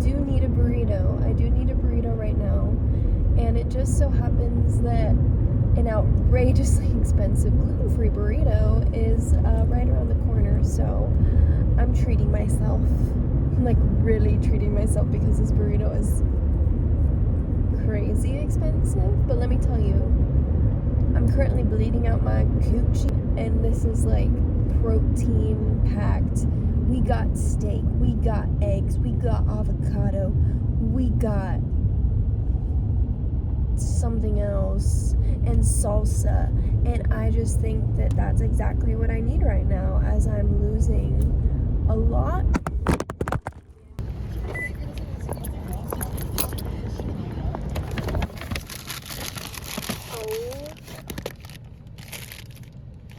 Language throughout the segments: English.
do need a burrito. I do need a burrito right now. And it just so happens that an outrageously expensive gluten-free burrito is right around the corner. So I'm treating myself, like really treating myself, because this burrito is crazy expensive. But let me tell you, I'm currently bleeding out my coochie, and this is like protein packed. We got steak, we got eggs, we got avocado, we got something else, and salsa. And I just think that that's exactly what I need right now, as I'm losing a lot.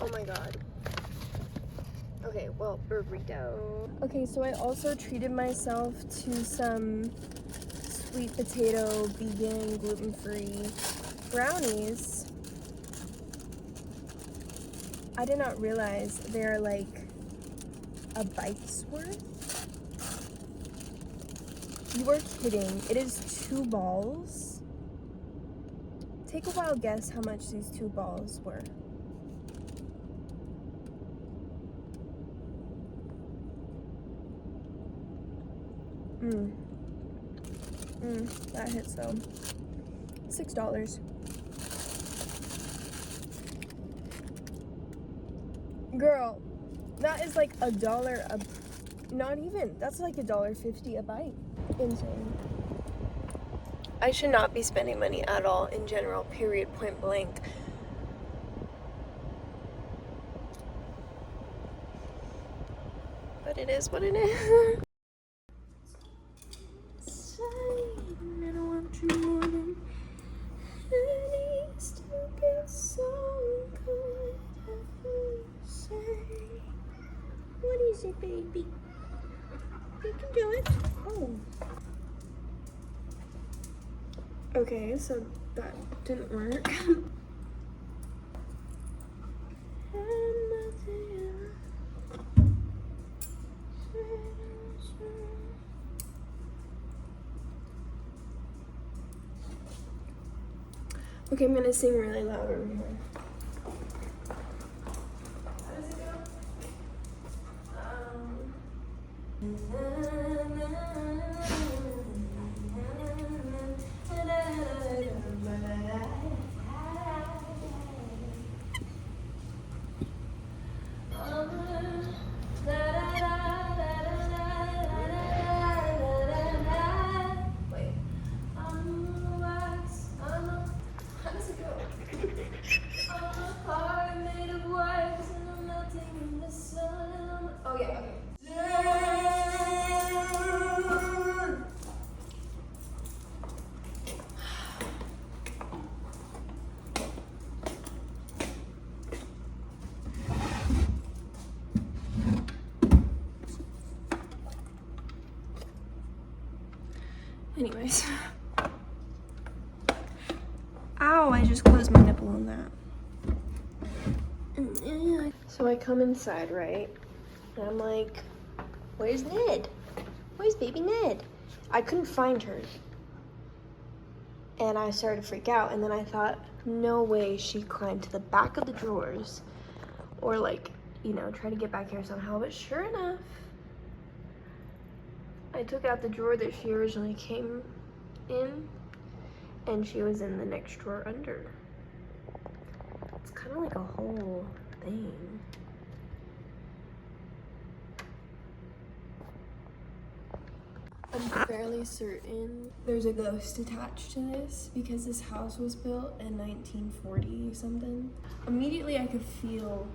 Oh my god. Okay, well, burrito. Okay, so I also treated myself to some sweet potato, vegan, gluten-free brownies. I did not realize they're like a bite's worth. You are kidding. It is 2 balls. Take a wild guess how much these 2 balls were. That hits though. $6. Girl, that is like $1 a, not even, that's like $1.50 a bite. Insane. I should not be spending money at all in general, period, point blank. But it is what it is. I don't want you more than I need to get so good. Say, what is it, baby? You can do it. Oh. Okay, so that didn't work. Okay, I'm gonna sing really loud over here. How does it go? Oh yeah, okay. Anyways. Ow, I just closed my nipple on that. So I come inside, right? And I'm like, where's Ned? Where's baby Ned? I couldn't find her. And I started to freak out, and then I thought, no way she climbed to the back of the drawers or like, you know, try to get back here somehow. But sure enough, I took out the drawer that she originally came in, and she was in the next drawer under. It's kind of like a whole thing. I'm fairly certain there's a ghost attached to this, because this house was built in 1940 something. Immediately I could feel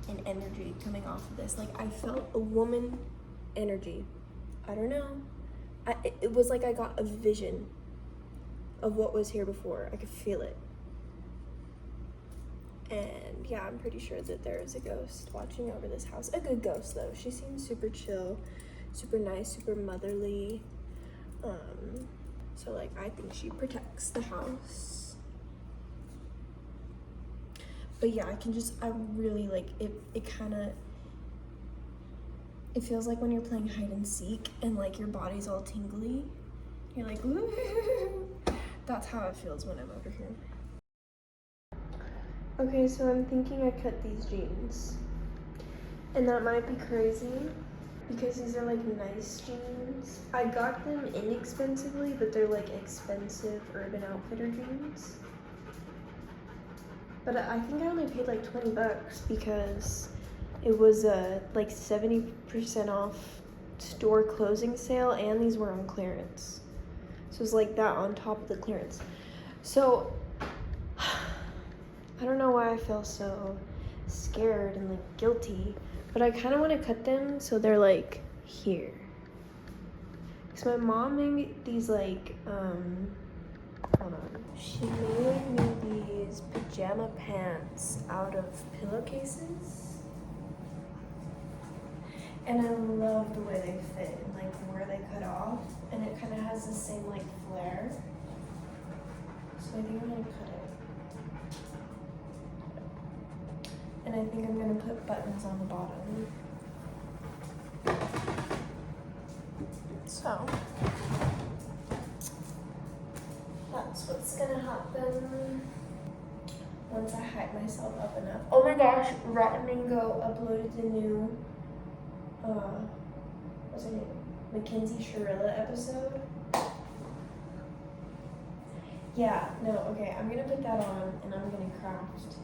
an energy coming off of this. Like, I felt a woman energy. I don't know. It was like I got a vision of what was here before. I could feel it. And yeah, I'm pretty sure that there is a ghost watching over this house. A good ghost though. She seems super chill, super nice, super motherly. So like, I think she protects the house. But yeah, I really like it. It kind of, It feels like when you're playing hide and seek and like your body's all tingly. You're like, ooh. That's how it feels when I'm over here. Okay, so I'm thinking I cut these jeans. And that might be crazy because these are like nice jeans. I got them inexpensively, but they're like expensive Urban Outfitter jeans. But I think I only paid like 20 bucks because it was a like 70% off store closing sale, and these were on clearance. So it was like that on top of the clearance. So I don't know why I feel so scared and like guilty, but I kind of want to cut them so they're like here. Because my mom made me these like, hold on. She made me these pajama pants out of pillowcases. And I love the way they fit and like where they cut off. And it kind of has the same like flare. So I think I'm gonna cut it. And I think I'm gonna put buttons on the bottom. So that's what's gonna happen once I hype myself up enough. Oh my gosh, Rotten Mango uploaded the new, what's her name? Mackenzie Shirilla episode. Yeah, no, okay, I'm gonna put that on and I'm gonna craft